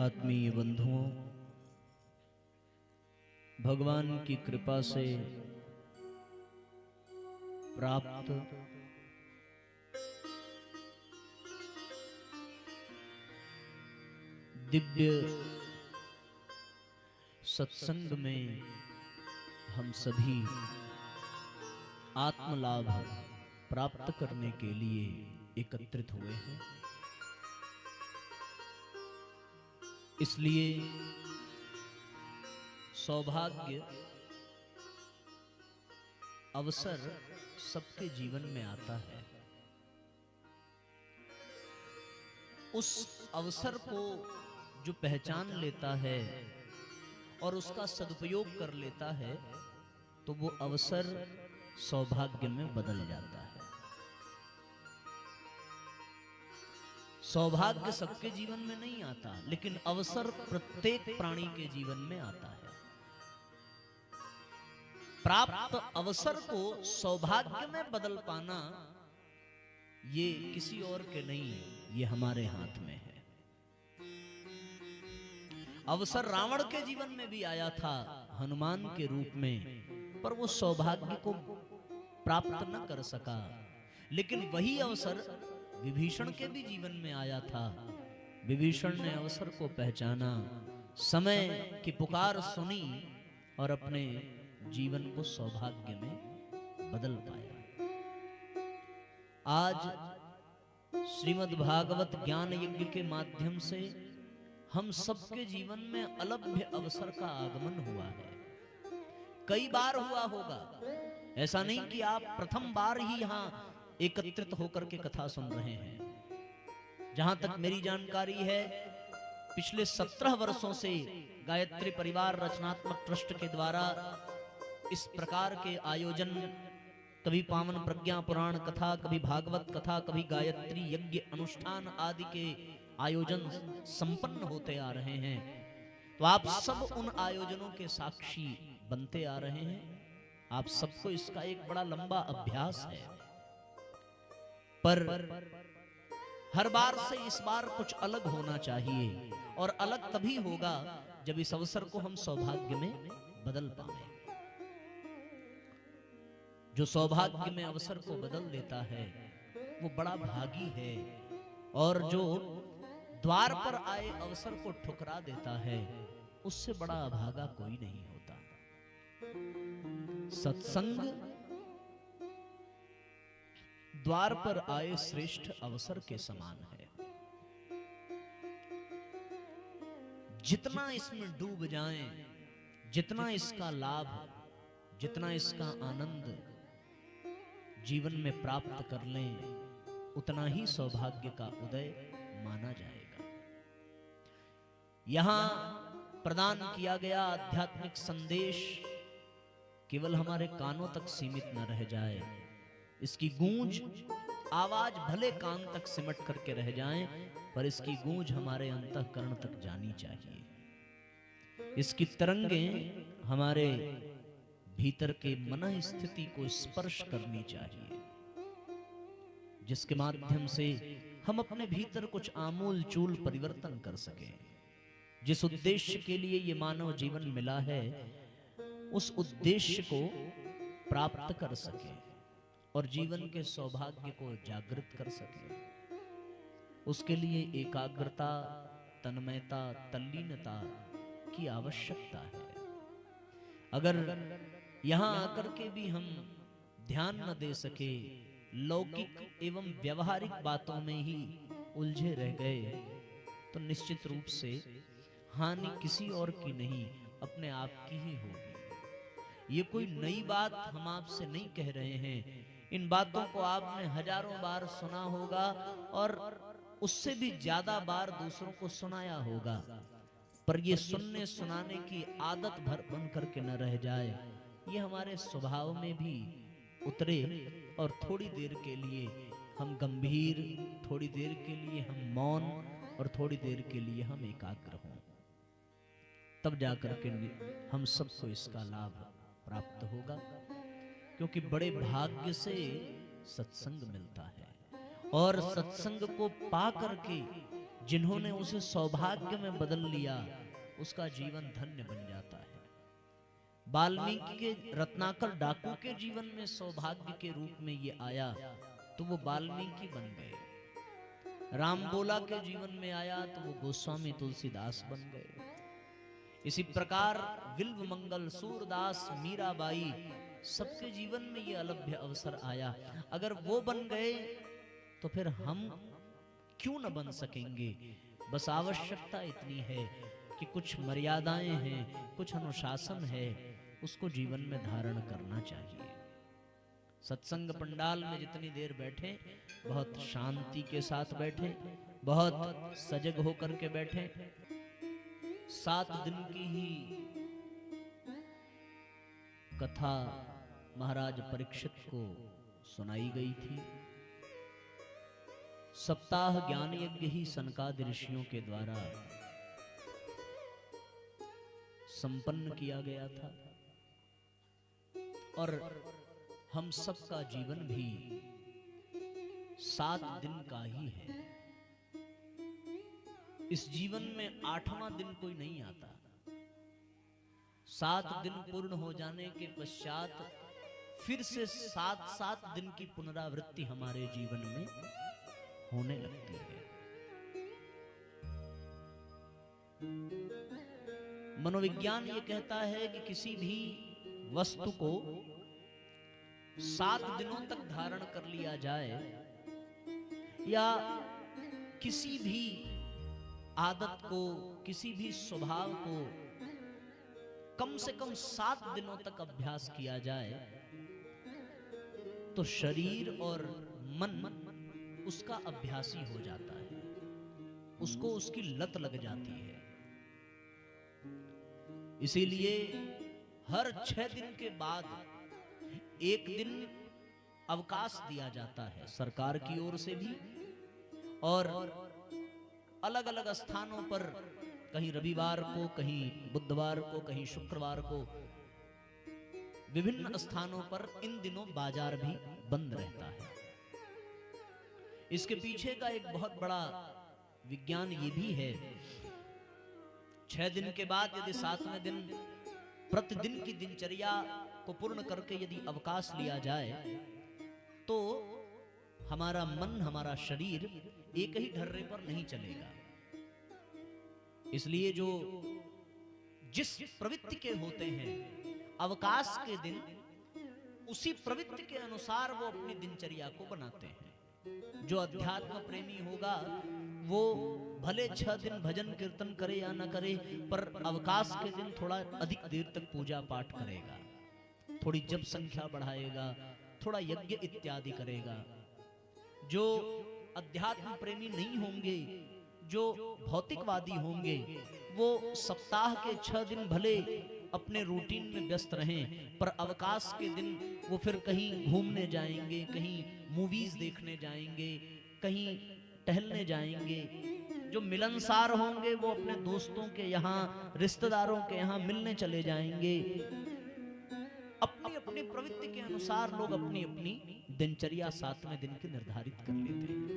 आत्मीय बंधुओं, भगवान की कृपा से प्राप्त दिव्य सत्संग में हम सभी आत्मलाभ प्राप्त करने के लिए एकत्रित हुए हैं। इसलिए सौभाग्य अवसर सबके जीवन में आता है। उस अवसर को जो पहचान लेता है और उसका सदुपयोग कर लेता है तो वो अवसर सौभाग्य में बदल जाता है। सौभाग्य सबके जीवन में नहीं आता, लेकिन अवसर प्रत्येक प्राणी के जीवन में आता है। प्राप्त अवसर को सौभाग्य में बदल पाना ये किसी और के नहीं है, ये हमारे हाथ में है। अवसर रावण के जीवन में भी आया था हनुमान के रूप में, पर वो सौभाग्य को प्राप्त न कर सका। लेकिन वही अवसर विभीषण के भी जीवन में आया था। विभीषण ने अवसर को पहचाना, समय की पुकार सुनी और अपने जीवन को सौभाग्य में बदल पाया। आज श्रीमद् भागवत ज्ञान यज्ञ के माध्यम से हम सबके जीवन में अलभ्य अवसर का आगमन हुआ है। कई बार हुआ होगा, ऐसा नहीं कि आप प्रथम बार ही यहां एकत्रित होकर के कथा सुन रहे हैं। जहां तक मेरी जानकारी है, पिछले 17 वर्षों से गायत्री परिवार रचनात्मक ट्रस्ट के द्वारा इस प्रकार के आयोजन, कभी पावन प्रज्ञा पुराण कथा, कभी भागवत कथा, कभी गायत्री यज्ञ अनुष्ठान आदि के आयोजन संपन्न होते आ रहे हैं। तो आप सब उन आयोजनों के साक्षी बनते आ रहे हैं। आप सबको इसका एक बड़ा लंबा अभ्यास है, पर हर बार से इस बार कुछ अलग होना चाहिए, और अलग तभी होगा जब इस अवसर को हम सौभाग्य में बदल पाएं। जो सौभाग्य में अवसर को बदल देता है वो बड़ा भागी है, और जो द्वार पर आए अवसर को ठुकरा देता है उससे बड़ा अभागा कोई नहीं होता। सत्संग द्वार पर आए श्रेष्ठ अवसर के समान है। जितना इसमें डूब जाएं, जितना इसका लाभ, जितना इसका आनंद जीवन में प्राप्त कर लें, उतना ही सौभाग्य का उदय माना जाएगा। यहां प्रदान किया गया आध्यात्मिक संदेश केवल हमारे कानों तक सीमित न रह जाए, इसकी गूंज, आवाज भले कान तक सिमट करके रह जाए, पर इसकी गूंज हमारे अंतःकरण तक जानी चाहिए। इसकी तरंगें हमारे भीतर के मन स्थिति को स्पर्श करनी चाहिए, जिसके माध्यम से हम अपने भीतर कुछ आमूल चूल परिवर्तन कर सकें। जिस उद्देश्य के लिए ये मानव जीवन मिला है, उस उद्देश्य को प्राप्त कर सकें और जीवन के सौभाग्य को जागृत कर सकें। उसके लिए एकाग्रता, तन्मयता, तल्लीनता की आवश्यकता है। अगर यहां आकर के भी हम ध्यान न दे सके, लौकिक एवं व्यवहारिक बातों में ही उलझे रह गए, तो निश्चित रूप से हानि किसी और की नहीं, अपने आप की ही होगी। ये कोई नई बात हम आपसे नहीं कह रहे हैं। इन बातों को आपने हजारों बार सुना होगा और उससे भी ज्यादा बार दूसरों को सुनाया होगा, पर ये सुनने सुनाने की आदत भर बन करके न रह जाए, ये हमारे स्वभाव में भी उतरे और थोड़ी देर के लिए हम गंभीर, थोड़ी देर के लिए हम मौन और थोड़ी देर के लिए हम एकाग्र हों। तब जाकर के हम सबको इसका लाभ प्राप्त होगा, क्योंकि बड़े भाग्य से सत्संग मिलता है और सत्संग को पा करके जिन्होंने उसे सौभाग्य में बदल लिया उसका जीवन धन्य बन जाता है। वाल्मीकि के रत्नाकर डाकू के जीवन में सौभाग्य के रूप में ये आया तो वो वाल्मीकि बन गए। राम बोला के जीवन में आया तो वो गोस्वामी तुलसीदास बन गए। इसी प्रकार विल्व मंगल, सूरदास, मीराबाई, सबके जीवन में ये अलभ्य अवसर आया। अगर वो बन गए तो फिर हम क्यों न बन सकेंगे। बस आवश्यकता इतनी है कि कुछ मर्यादाएं हैं, कुछ अनुशासन है, उसको जीवन में धारण करना चाहिए। सत्संग पंडाल में जितनी देर बैठे बहुत शांति के साथ बैठे, बहुत सजग होकर के बैठे। 7 दिन की ही कथा महाराज परीक्षित को सुनाई गई थी। सप्ताह ज्ञान यज्ञ ही सनकादि ऋषियों के द्वारा संपन्न किया गया था और हम सबका जीवन भी 7 दिन का ही है। इस जीवन में 8वां दिन कोई नहीं आता। 7 दिन पूर्ण हो जाने के पश्चात फिर से 7 दिन की पुनरावृत्ति हमारे जीवन में होने लगती है। मनोविज्ञान ये कहता है कि किसी भी वस्तु को 7 दिनों तक धारण कर लिया जाए या किसी भी आदत को, किसी भी स्वभाव को कम से कम 7 दिनों तक अभ्यास किया जाए तो शरीर और मन उसका अभ्यासी हो जाता है, उसको उसकी लत लग जाती है। इसीलिए हर 6 दिन के बाद 1 दिन अवकाश दिया जाता है सरकार की ओर से भी, और अलग अलग स्थानों पर कहीं रविवार को, कहीं बुधवार को, कहीं शुक्रवार को, विभिन्न स्थानों पर इन दिनों बाजार भी बंद रहता है। इसके पीछे का एक बहुत बड़ा विज्ञान ये भी है। 6 दिन के बाद यदि 7वें दिन प्रतिदिन की दिनचर्या को पूर्ण करके यदि अवकाश लिया जाए तो हमारा मन, हमारा शरीर एक ही ढर्रे पर नहीं चलेगा। इसलिए जो जिस प्रवृत्ति के होते हैं अवकाश के दिन उसी प्रवृत्ति के अनुसार वो अपनी दिनचर्या को बनाते हैं। जो अध्यात्म प्रेमी होगा वो भले 6 दिन भजन कीर्तन करे या न करे, पर अवकाश के दिन थोड़ा अधिक देर तक पूजा पाठ करेगा, थोड़ी जप संख्या बढ़ाएगा, थोड़ा यज्ञ इत्यादि करेगा। जो अध्यात्म प्रेमी नहीं होंगे, जो भौतिकवादी होंगे, वो सप्ताह के 6 दिन भले अपने रूटीन में व्यस्त रहें, पर अवकाश के दिन वो फिर कहीं घूमने जाएंगे, कहीं मूवीज देखने जाएंगे, कहीं टहलने जाएंगे। जो मिलनसार होंगे वो अपने दोस्तों के यहाँ, रिश्तेदारों के यहाँ मिलने चले जाएंगे। अपनी अपनी प्रवृत्ति के अनुसार लोग अपनी अपनी दिनचर्या 7वें दिन की निर्धारित कर लेते हैं,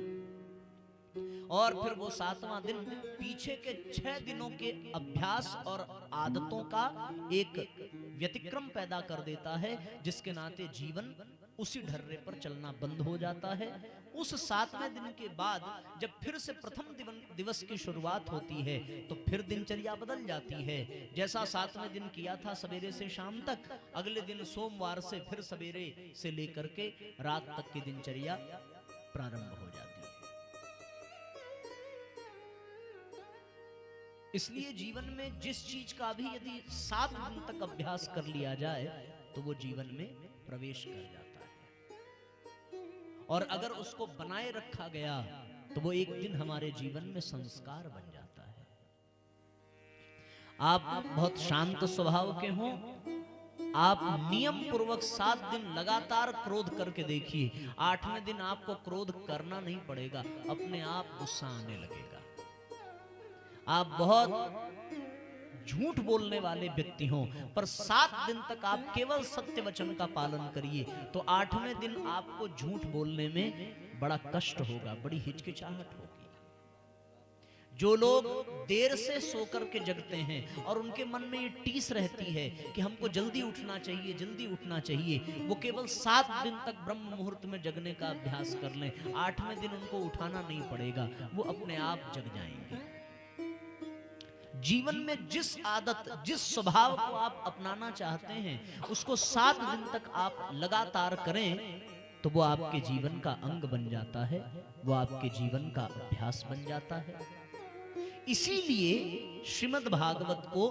और फिर वो 7वां दिन पीछे के 6 दिनों के अभ्यास और आदतों का एक व्यतिक्रम पैदा कर देता है, जिसके नाते जीवन उसी ढर्रे पर चलना बंद हो जाता है। उस 7वें दिन के बाद जब फिर से प्रथम दिवस की शुरुआत होती है तो फिर दिनचर्या बदल जाती है। जैसा 7वें दिन किया था सवेरे से शाम तक, अगले दिन सोमवार से फिर सवेरे से लेकर के रात तक की दिनचर्या प्रारंभ हो जाती है। इसलिए जीवन में जिस चीज का भी यदि 7 दिन तक अभ्यास कर लिया जाए तो वो जीवन में प्रवेश कर जाता है, और अगर उसको बनाए रखा गया तो वो एक दिन हमारे जीवन में संस्कार बन जाता है। आप बहुत शांत स्वभाव के हों, आप नियम पूर्वक 7 दिन लगातार क्रोध करके देखिए, 8वें दिन आपको क्रोध करना नहीं पड़ेगा, अपने आप गुस्सा आने लगेगा। आप बहुत झूठ बोलने वाले व्यक्ति हों, पर 7 दिन तक आप केवल सत्य वचन का पालन करिए तो 8वें दिन आपको झूठ बोलने में बड़ा कष्ट होगा, बड़ी हिचकिचाहट होगी। जो लोग देर से सो कर के जगते हैं और उनके मन में ये टीस रहती है कि हमको जल्दी उठना चाहिए, जल्दी उठना चाहिए, वो केवल 7 दिन तक ब्रह्म मुहूर्त में जगने का अभ्यास कर लें, 8वें दिन उनको उठाना नहीं पड़ेगा, वो अपने आप जग जाएंगे। जीवन में जिस आदत, जिस स्वभाव को आप अपनाना चाहते हैं उसको 7 दिन तक आप लगातार करें तो वो आपके जीवन का अंग बन जाता है, वो आपके जीवन का अभ्यास बन जाता है। इसीलिए श्रीमद् भागवत को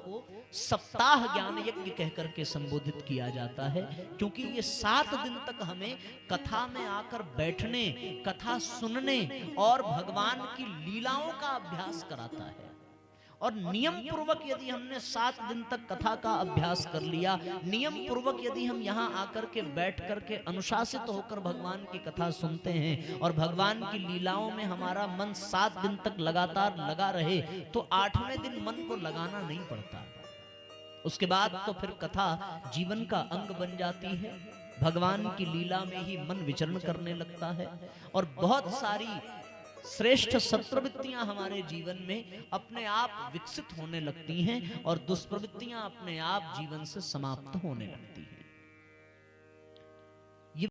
सप्ताह ज्ञान यज्ञ कहकर के संबोधित किया जाता है, क्योंकि ये 7 दिन तक हमें कथा में आकर बैठने, कथा सुनने और भगवान की लीलाओं का अभ्यास कराता है। और नियम पूर्वक यदि हमने 7 दिन तक कथा का अभ्यास कर लिया, नियम पूर्वक यदि हम यहाँ आकर के बैठ करके अनुशासित होकर भगवान की कथा सुनते हैं और भगवान की लीलाओं में हमारा मन 7 दिन तक लगातार लगा रहे, तो 8वें दिन मन को लगाना नहीं पड़ता। उसके बाद तो फिर कथा जीवन का अंग बन जाती है, भगवान की लीला में ही मन विचरण करने लगता है और बहुत सारी श्रेष्ठ सत्प्रवृत्तियां हमारे जीवन में अपने आप विकसित होने लगती हैं और दुष्प्रवृत्तियां अपने आप जीवन से समाप्त होने लगती हैं।